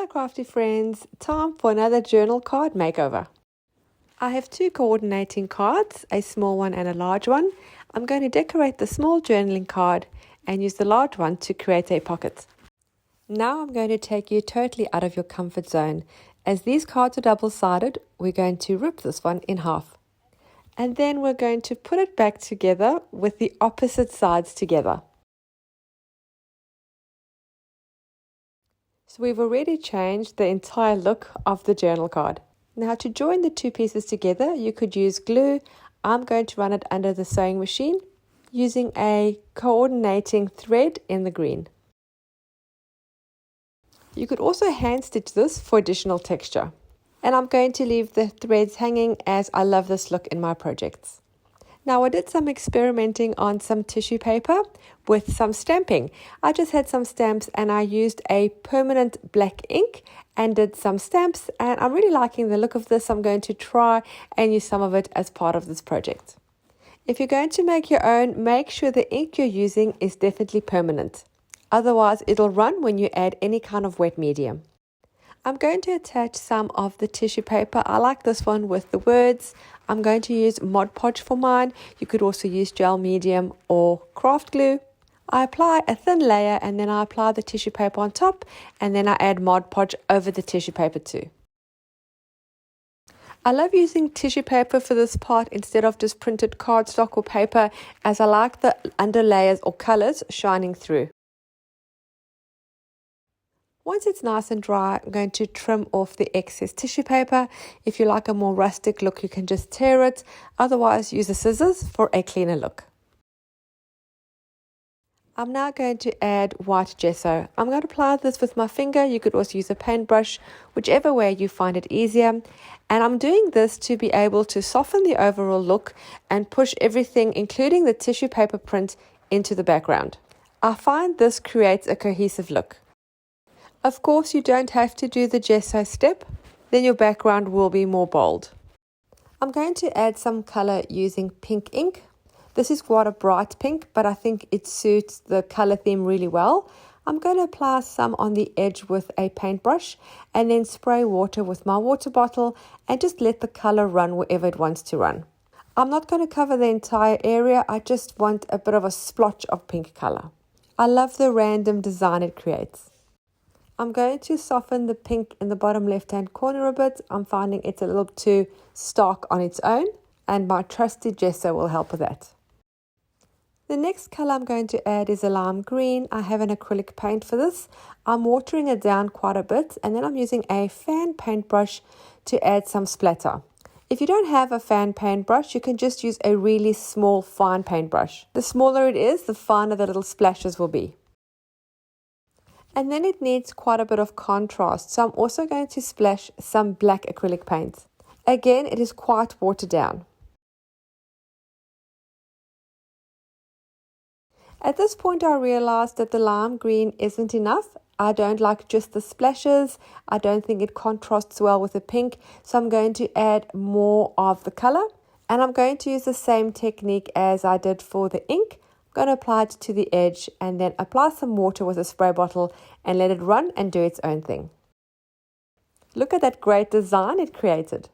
crafty friends, time for another journal card makeover. I have two coordinating cards, a small one and a large one. I'm going to decorate the small journaling card and use the large one to create a pocket. Now I'm going to take you totally out of your comfort zone. As these cards are double-sided, we're going to rip this one in half. And then we're going to put it back together with the opposite sides together. So we've already changed the entire look of the journal card. Now to join the two pieces together, you could use glue. I'm going to run it under the sewing machine using a coordinating thread in the green. You could also hand stitch this for additional texture. And I'm going to leave the threads hanging as I love this look in my projects. Now I did some experimenting on some tissue paper with some stamping. I just had some stamps and I used a permanent black ink and did some stamps, and I'm really liking the look of this. I'm going to try and use some of it as part of this project. If you're going to make your own, make sure the ink you're using is definitely permanent. Otherwise it'll run when you add any kind of wet medium. I'm going to attach some of the tissue paper. I like this one with the words. I'm going to use Mod Podge for mine. You could also use gel medium or craft glue. I apply a thin layer and then I apply the tissue paper on top, and then I add Mod Podge over the tissue paper too. I love using tissue paper for this part instead of just printed cardstock or paper, as I like the underlayers or colors shining through. Once it's nice and dry, I'm going to trim off the excess tissue paper. If you like a more rustic look, you can just tear it. Otherwise, use the scissors for a cleaner look. I'm now going to add white gesso. I'm going to apply this with my finger. You could also use a paintbrush, whichever way you find it easier. And I'm doing this to be able to soften the overall look and push everything, including the tissue paper print, into the background. I find this creates a cohesive look. Of course, you don't have to do the gesso step, then your background will be more bold. I'm going to add some color using pink ink. This is quite a bright pink, but I think it suits the color theme really well. I'm going to apply some on the edge with a paintbrush and then spray water with my water bottle and just let the color run wherever it wants to run. I'm not going to cover the entire area, I just want a bit of a splotch of pink color. I love the random design it creates. I'm going to soften the pink in the bottom left-hand corner a bit. I'm finding it's a little too stark on its own, and my trusty gesso will help with that. The next color I'm going to add is a lime green. I have an acrylic paint for this. I'm watering it down quite a bit, and then I'm using a fan paintbrush to add some splatter. If you don't have a fan paintbrush, you can just use a really small fine paintbrush. The smaller it is, the finer the little splashes will be. And then it needs quite a bit of contrast, so I'm also going to splash some black acrylic paint. Again, it is quite watered down. At this point I realized that the lime green isn't enough. I don't like just the splashes. I don't think it contrasts well with the pink, so I'm going to add more of the color. And I'm going to use the same technique as I did for the ink. I'm going to apply it to the edge and then apply some water with a spray bottle and let it run and do its own thing. Look at that great design it created.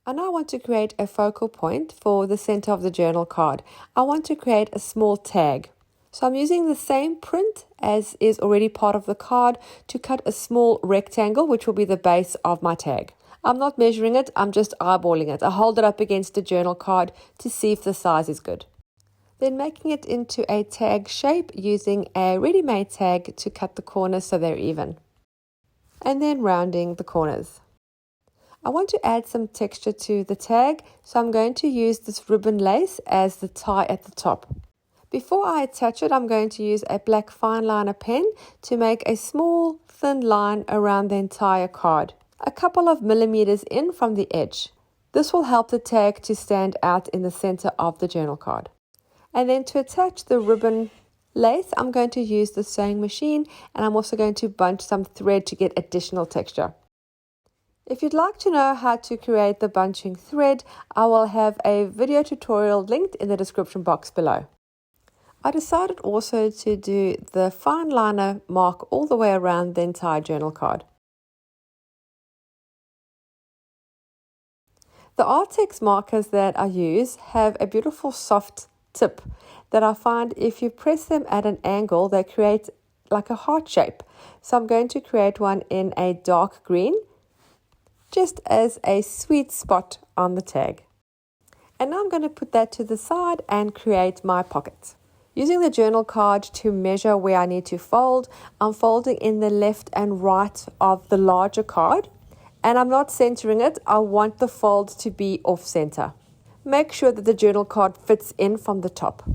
I now want to create a focal point for the center of the journal card. I want to create a small tag. So I'm using the same print as is already part of the card to cut a small rectangle, which will be the base of my tag. I'm not measuring it, I'm just eyeballing it. I hold it up against the journal card to see if the size is good. Then making it into a tag shape using a ready-made tag to cut the corners so they're even. And then rounding the corners. I want to add some texture to the tag, so I'm going to use this ribbon lace as the tie at the top. Before I attach it, I'm going to use a black fine liner pen to make a small thin line around the entire card, a couple of millimeters in from the edge. This will help the tag to stand out in the center of the journal card. And then to attach the ribbon lace, I'm going to use the sewing machine, and I'm also going to bunch some thread to get additional texture. If you'd like to know how to create the bunching thread, I will have a video tutorial linked in the description box below. I decided also to do the fine liner mark all the way around the entire journal card. The Artex markers that I use have a beautiful soft tip that I find if you press them at an angle, they create like a heart shape. So I'm going to create one in a dark green, just as a sweet spot on the tag. And now I'm going to put that to the side and create my pocket. Using the journal card to measure where I need to fold, I'm folding in the left and right of the larger card. And I'm not centering it, I want the fold to be off center. Make sure that the journal card fits in from the top.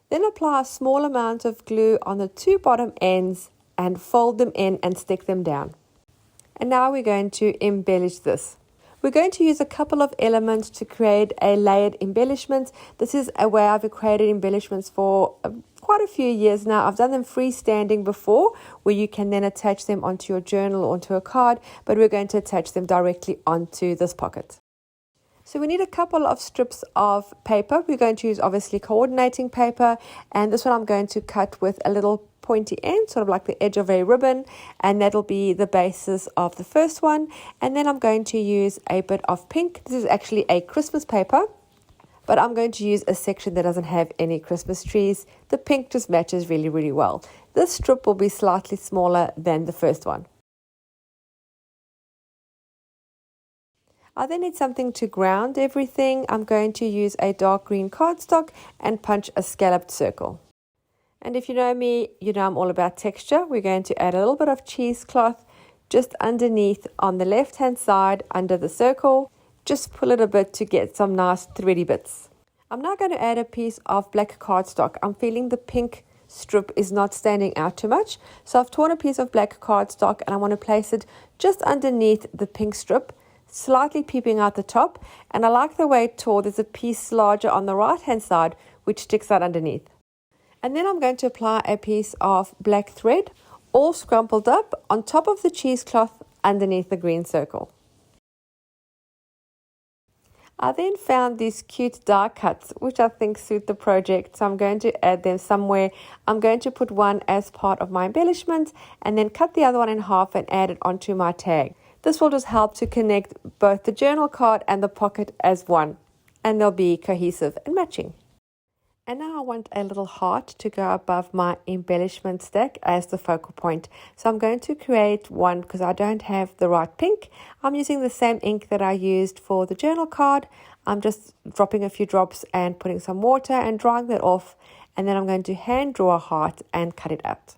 Then apply a small amount of glue on the two bottom ends and fold them in and stick them down. And now we're going to embellish this. We're going to use a couple of elements to create a layered embellishment. This is a way I've created embellishments for quite a few years now. I've done them freestanding before, where you can then attach them onto your journal or onto a card, but we're going to attach them directly onto this pocket. So we need a couple of strips of paper. We're going to use obviously coordinating paper, and this one I'm going to cut with a little pointy end, sort of like the edge of a ribbon, and that'll be the basis of the first one. And then I'm going to use a bit of pink. This is actually a Christmas paper, but I'm going to use a section that doesn't have any Christmas trees. The pink just matches really, really well. This strip will be slightly smaller than the first one. I then need something to ground everything. I'm going to use a dark green cardstock and punch a scalloped circle. And if you know me, you know I'm all about texture. We're going to add a little bit of cheesecloth just underneath on the left hand side under the circle. Just pull it a bit to get some nice thready bits. I'm now going to add a piece of black cardstock. I'm feeling the pink strip is not standing out too much. So I've torn a piece of black cardstock and I want to place it just underneath the pink strip, slightly peeping out the top. And I like the way it's tore. There's a piece larger on the right hand side which sticks out underneath. And then I'm going to apply a piece of black thread, all scrumpled up on top of the cheesecloth underneath the green circle. I then found these cute die cuts, which I think suit the project, so I'm going to add them somewhere. I'm going to put one as part of my embellishment and then cut the other one in half and add it onto my tag. This will just help to connect both the journal card and the pocket as one, and they'll be cohesive and matching. And now I want a little heart to go above my embellishment stack as the focal point. So I'm going to create one because I don't have the right pink. I'm using the same ink that I used for the journal card. I'm just dropping a few drops and putting some water and drying that off. And then I'm going to hand draw a heart and cut it out.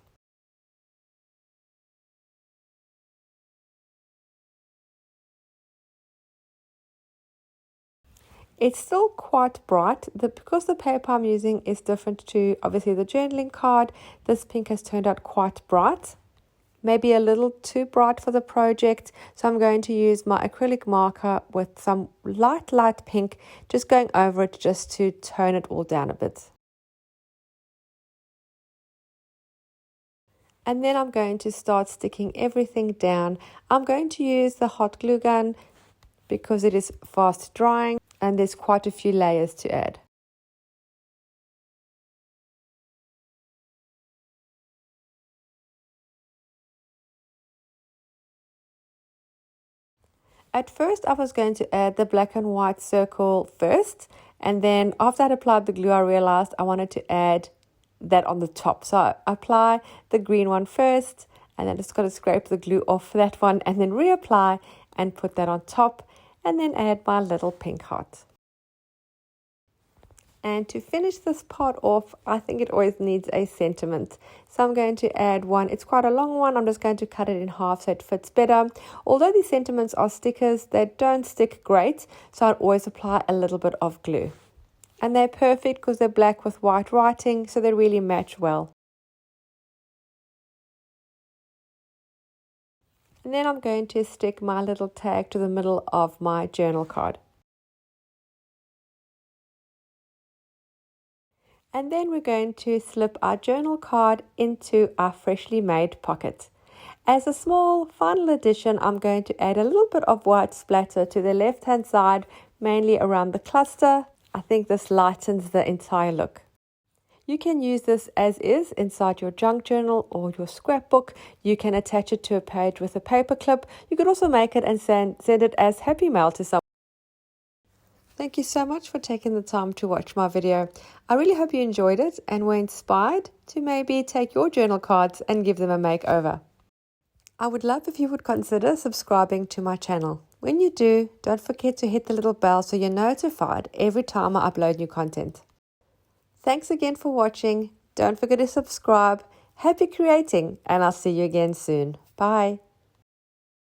It's still quite bright because the paper I'm using is different to obviously the journaling card. This pink has turned out quite bright, maybe a little too bright for the project. So I'm going to use my acrylic marker with some light pink, just going over it just to tone it all down a bit. And then I'm going to start sticking everything down. I'm going to use the hot glue gun because it is fast drying. And there's quite a few layers to add. At first, I was going to add the black and white circle first. And then after I'd applied the glue, I realized I wanted to add that on the top. So I apply the green one first, and then just got to scrape the glue off that one and then reapply and put that on top, and then add my little pink heart. And to finish this part off, I think it always needs a sentiment. So I'm going to add one. It's quite a long one. I'm just going to cut it in half so it fits better. Although these sentiments are stickers, they don't stick great. So I'd always apply a little bit of glue. And they're perfect because they're black with white writing, so they really match well. And then I'm going to stick my little tag to the middle of my journal card. And then we're going to slip our journal card into our freshly made pocket. As a small final addition, I'm going to add a little bit of white splatter to the left hand side, mainly around the cluster. I think this lightens the entire look. You can use this as is inside your junk journal or your scrapbook. You can attach it to a page with a paper clip. You could also make it and send it as happy mail to someone. Thank you so much for taking the time to watch my video. I really hope you enjoyed it and were inspired to maybe take your journal cards and give them a makeover. I would love if you would consider subscribing to my channel. When you do, don't forget to hit the little bell so you're notified every time I upload new content. Thanks again for watching. Don't forget to subscribe. Happy creating, and I'll see you again soon. Bye.